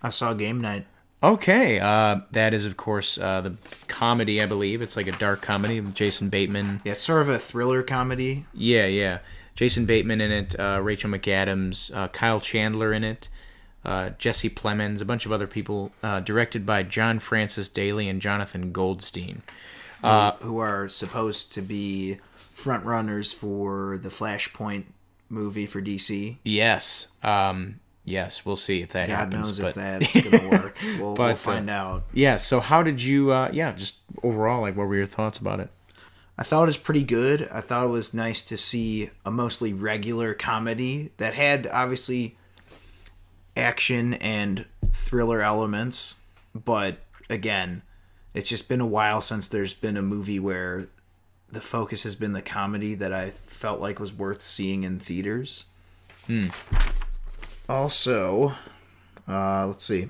I saw Game Night. Okay, that is, of course, the comedy, I believe. It's like a dark comedy with Jason Bateman. Yeah, it's sort of a thriller comedy. Yeah, yeah. Jason Bateman in it, Rachel McAdams, Kyle Chandler in it, Jesse Plemons, a bunch of other people, directed by John Francis Daly and Jonathan Goldstein. Who are supposed to be frontrunners for the Flashpoint movie for DC. Yes. Yes, we'll see if that God happens. knows if that's going to work. We'll find out. Yeah, so how did you, just overall, like, what were your thoughts about it? I thought it was pretty good. I thought it was nice to see a mostly regular comedy that had, obviously, action and thriller elements. But, again, it's just been a while since there's been a movie where the focus has been the comedy that I felt like was worth seeing in theaters. Also, let's see.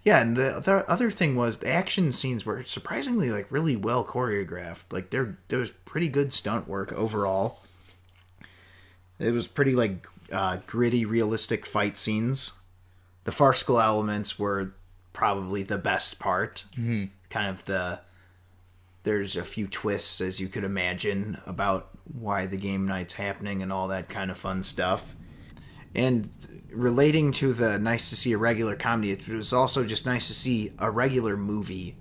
Yeah, and the other thing was the action scenes were surprisingly like really well choreographed. Like there was pretty good stunt work overall. It was pretty like gritty, realistic fight scenes. The farcical elements were probably the best part. Mm-hmm. Kind of there's a few twists, as you could imagine, about why the game night's happening and all that kind of fun stuff. And relating to the nice to see a regular comedy, it was also just nice to see a regular movie.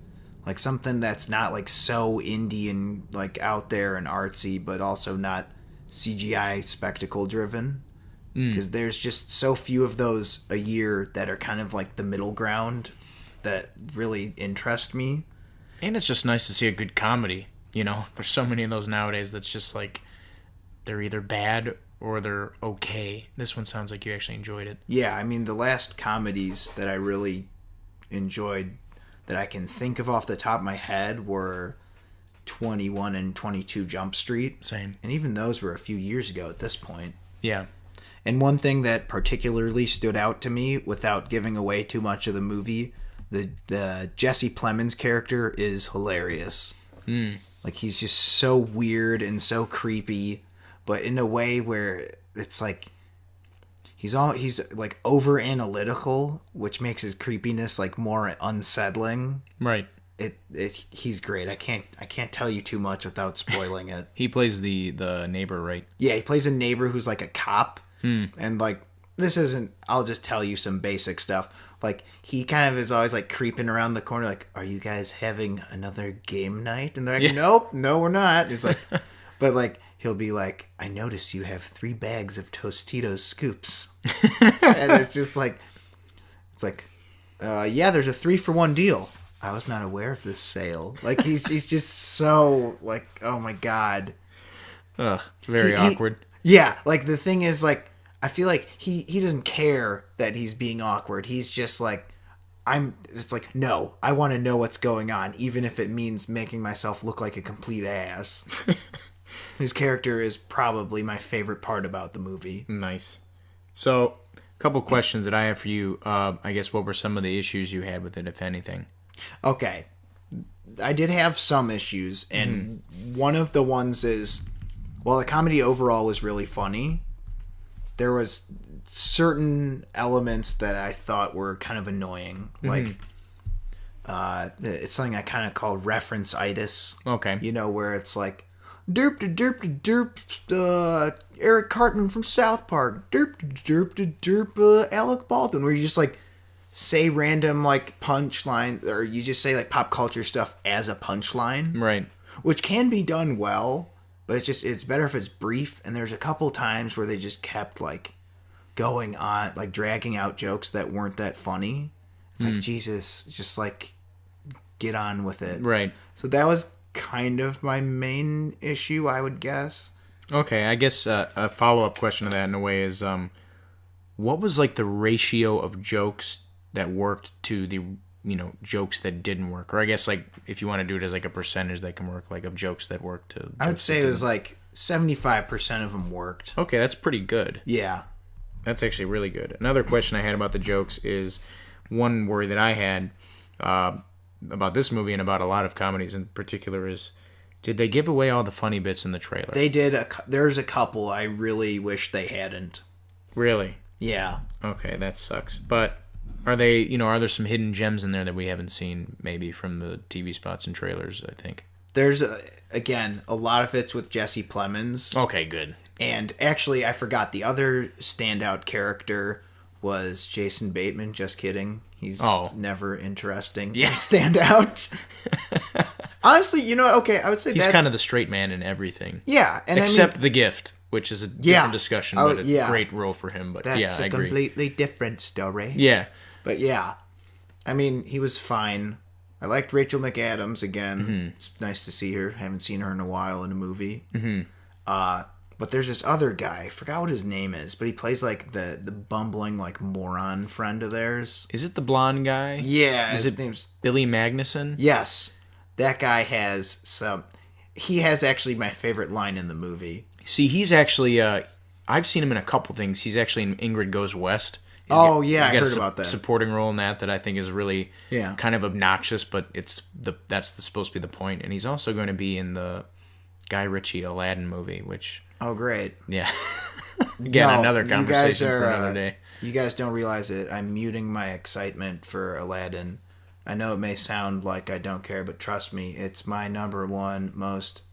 Like something that's not like so indie and like out there and artsy, but also not CGI spectacle driven. Because there's just so few of those a year that are kind of like the middle ground that really interest me. And it's just nice to see a good comedy. You know, there's so many of those nowadays that's just like, they're either bad or they're okay. This one sounds like you actually enjoyed it. Yeah, I mean, the last comedies that I really enjoyed that I can think of off the top of my head were 21 and 22 Jump Street. Same. And even those were a few years ago at this point. Yeah. And one thing that particularly stood out to me, without giving away too much of the movie, the Jesse Plemons character is hilarious. Like, he's just so weird and so creepy, but in a way where it's like he's like over analytical, which makes his creepiness like more unsettling. Right. He's great. I can't tell you too much without spoiling it. He plays the neighbor, right? Yeah, he plays a neighbor who's like a cop, and like this isn't. I'll just tell you some basic stuff. Like, he kind of is always like creeping around the corner, like, "Are you guys having another game night?" And they're like, "Nope, no, we're not." It's like, but like, he'll be like, "I notice you have 3 bags of Tostitos scoops," and it's just like, yeah, there's a 3-for-1 deal. I was not aware of this sale. Like, he's just so like, oh my god, very awkward. Yeah, like the thing is, like, I feel like he doesn't care that he's being awkward. He's just like, it's like, no, I want to know what's going on, even if it means making myself look like a complete ass. His character is probably my favorite part about the movie. Nice. So, a couple questions that I have for you. I guess, what were some of the issues you had with it, if anything? Okay. I did have some issues, and one of the ones is, while the comedy overall was really funny, there was certain elements that I thought were kind of annoying. Like, it's something I kind of call reference-itis. Okay. You know, where it's like, derp de derp de derp, Eric Cartman from South Park, derp de derp de derp, Alec Baldwin, where you just like say random like punchline, or you just say like pop culture stuff as a punchline. Right. Which can be done well, but it's better if it's brief. And there's a couple times where they just kept like going on, like dragging out jokes that weren't that funny. It's like, Jesus, just like get on with it. Right. So that was kind of my main issue, I would guess. Okay, I guess a follow-up question to that in a way is, what was like the ratio of jokes that worked to the, jokes that didn't work? Or I guess, like, if you want to do it as like a percentage that can work, like of jokes that worked to... I would say it was like 75% of them worked. Okay, that's pretty good. Yeah. That's actually really good. Another question I had about the jokes is, one worry that I had about this movie and about a lot of comedies in particular is, did they give away all the funny bits in the trailer? They did. There's a couple I really wish they hadn't. Really? Yeah. Okay, that sucks. But Are they, are there some hidden gems in there that we haven't seen, maybe from the TV spots and trailers, I think? There's, again, a lot of it's with Jesse Plemons. Okay, good. And actually, I forgot, the other standout character was Jason Bateman. Just kidding. He's never interesting. Yeah. Standout. Honestly, okay, I would say he's kind of the straight man in everything. Yeah. And except The Gift, which is a different discussion, but a great role for him. But that's I agree. a completely different story. Yeah. But yeah, I mean, he was fine. I liked Rachel McAdams again. Mm-hmm. It's nice to see her. Haven't seen her in a while in a movie. Mm-hmm. But there's this other guy. I forgot what his name is, but he plays like the bumbling like moron friend of theirs. Is it the blonde guy? Yeah. His name's Billy Magnuson? Yes. That guy has some... He has actually my favorite line in the movie. See, he's actually... I've seen him in a couple things. He's actually in Ingrid Goes West. I heard about that. Supporting role in that I think is really Yeah. kind of obnoxious, but that's supposed to be the point. And he's also going to be in the Guy Ritchie Aladdin movie, which... Oh, great. Yeah. Again, another conversation for another day. You guys don't realize it. I'm muting my excitement for Aladdin. I know it may sound like I don't care, but trust me, it's my number one most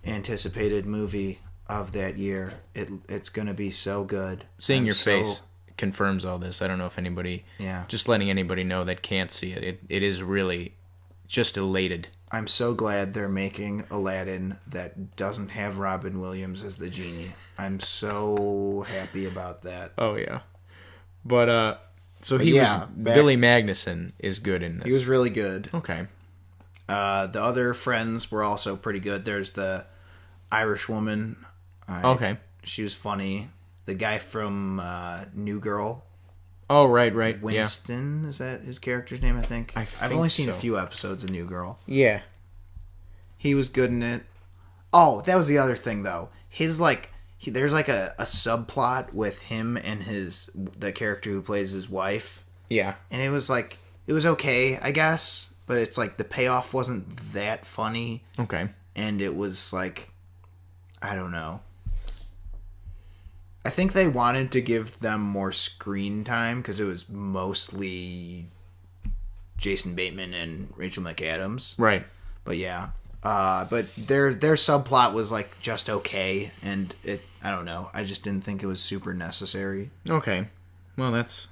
anticipated movie of that year. It's going to be so good. Seeing your face confirms all this. I don't know if anybody... Yeah. Just letting anybody know that can't see it. It is really just elated. I'm so glad they're making Aladdin that doesn't have Robin Williams as the genie. I'm so happy about that. Oh, yeah. But, Billy Magnuson is good in this. He was really good. Okay. The other friends were also pretty good. There's the Irish woman. Okay. She was funny. The guy from New Girl. Oh, right. Winston, is that his character's name, I think? I've only seen a few episodes of New Girl. Yeah. He was good in it. Oh, that was the other thing, though. His, there's, a subplot with him and the character who plays his wife. Yeah. And it was, it was okay, I guess. But it's, the payoff wasn't that funny. Okay. And it was, I don't know. I think they wanted to give them more screen time because it was mostly Jason Bateman and Rachel McAdams. Right. But yeah. But their subplot was just okay, and I don't know. I just didn't think it was super necessary. Okay. Well, that's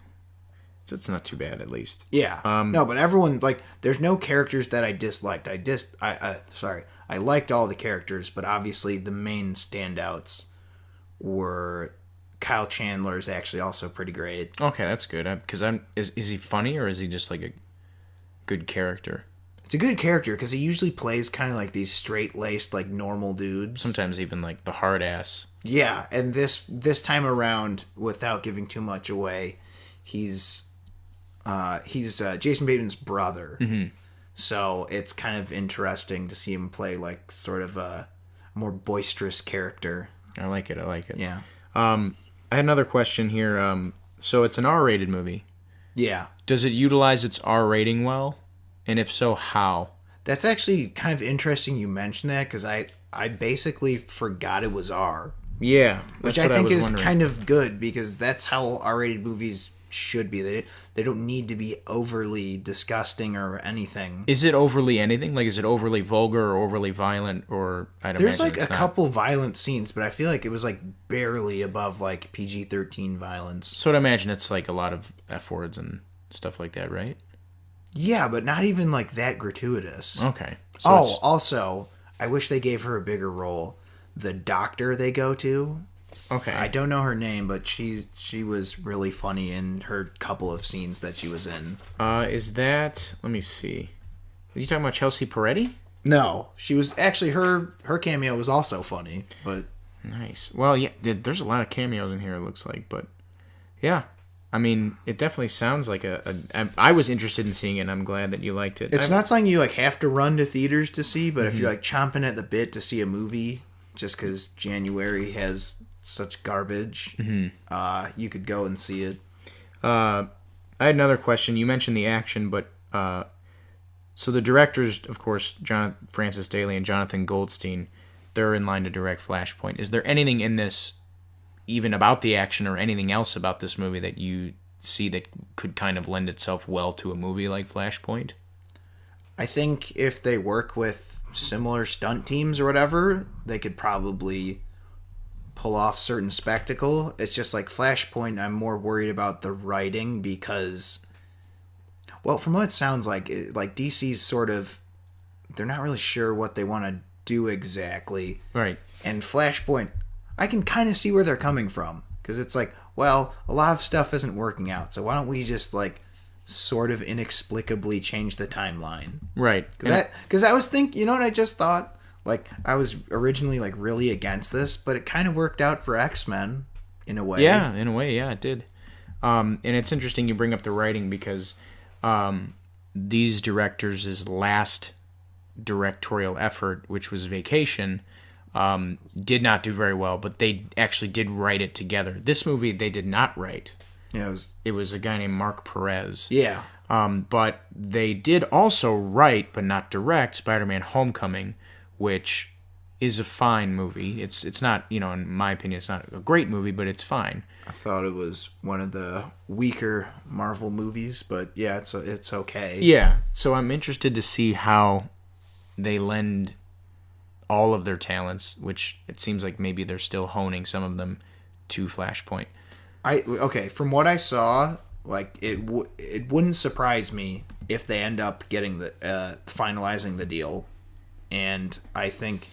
not too bad, at least. Yeah. No, but everyone there's no characters that I disliked. I liked all the characters, but obviously the main standouts were Kyle Chandler is actually also pretty great. Okay, that's good. Because is he funny, or is he just a good character? It's a good character because he usually plays kind of these straight-laced, normal dudes. Sometimes even the hard ass. Yeah, and this time around, without giving too much away, he's Jason Bateman's brother. Mm-hmm. So it's kind of interesting to see him play sort of a more boisterous character. I like it. Yeah. I had another question here. So it's an R-rated movie. Yeah. Does it utilize its R rating well? And if so, how? That's actually kind of interesting you mentioned that because I basically forgot it was R. Yeah. Which I think is kind of good because that's how R-rated movies should be. They don't need to be overly disgusting or anything. Is it overly anything? Is it overly vulgar or overly violent? Or There's a couple violent scenes, but I feel like it was barely above PG-13 violence. So I'd imagine it's a lot of F words and stuff like that, right? Yeah, but not even that gratuitous. Okay. So also, I wish they gave her a bigger role. The doctor they go to. Okay. I don't know her name, but she was really funny in her couple of scenes that she was in. Is that... Let me see. Are you talking about Chelsea Peretti? No. She was... Actually, her cameo was also funny, but... Nice. Well, yeah, there's a lot of cameos in here, it looks like, but... Yeah. I mean, it definitely sounds like I was interested in seeing it, and I'm glad that you liked it. It's not something you have to run to theaters to see, but if you're chomping at the bit to see a movie, just because January has such garbage, you could go and see it. I had another question. You mentioned the action, but so the directors, of course, Francis Daly and Jonathan Goldstein, they're in line to direct Flashpoint. Is there anything in this, even about the action or anything else about this movie that you see that could kind of lend itself well to a movie like Flashpoint? I think if they work with similar stunt teams or whatever, they could probably pull off certain spectacle. It's just like Flashpoint, I'm more worried about the writing because, well, from what it sounds like DC's sort of, they're not really sure what they want to do exactly. Right. And Flashpoint, I can kind of see where they're coming from because it's like, well, a lot of stuff isn't working out, so why don't we just like sort of inexplicably change the timeline? Right. Because I was thinking, you know what I just thought? Like, I was originally like really against this, but it kind of worked out for X-Men in a way. Yeah, in a way, yeah, it did. And it's interesting you bring up the writing because these directors' last directorial effort, which was Vacation, did not do very well, but they actually did write it together. This movie they did not write. Yeah, it was a guy named Mark Perez. Yeah. But they did also write, but not direct, Spider-Man Homecoming, which is a fine movie. It's not, in my opinion, it's not a great movie, but it's fine. I thought it was one of the weaker Marvel movies, but yeah, it's okay. Yeah, so I'm interested to see how they lend all of their talents, which it seems like maybe they're still honing some of them, to Flashpoint. From what I saw, like it wouldn't surprise me if they end up getting finalizing the deal, and I think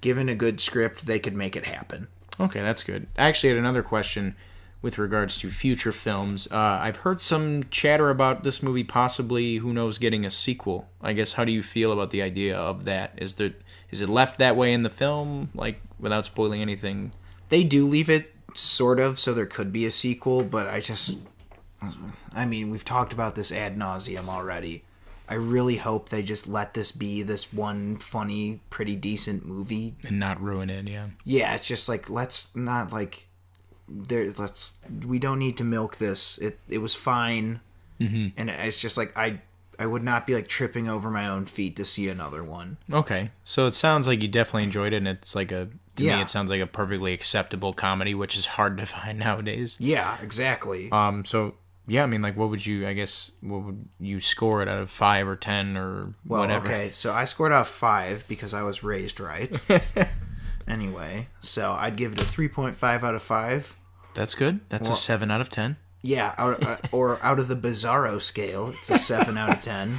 given a good script, they could make it happen. Okay, that's good. I actually had another question with regards to future films. I've heard some chatter about this movie possibly, who knows, getting a sequel. I guess, how do you feel about the idea of that? Is it left that way in the film, like, without spoiling anything? They do leave it sort of, so there could be a sequel, but we've talked about this ad nauseum already. I really hope they just let this be this one funny, pretty decent movie. And not ruin it, yeah. Yeah, it's just like, let's not, like, we don't need to milk this. It was fine. Mm-hmm. And it's just like, I would not be, like, tripping over my own feet to see another one. Okay. So it sounds like you definitely enjoyed it, and it's like to me, it sounds like a perfectly acceptable comedy, which is hard to find nowadays. Yeah, exactly. So, yeah, I mean, like, what would you score it out of 5 or 10 or whatever? Okay, so I scored out of 5 because I was raised right. Anyway, so I'd give it a 3.5 out of 5. That's good. That's a 7 out of 10. Yeah, or out of the Bizarro scale, it's a 7 out of 10.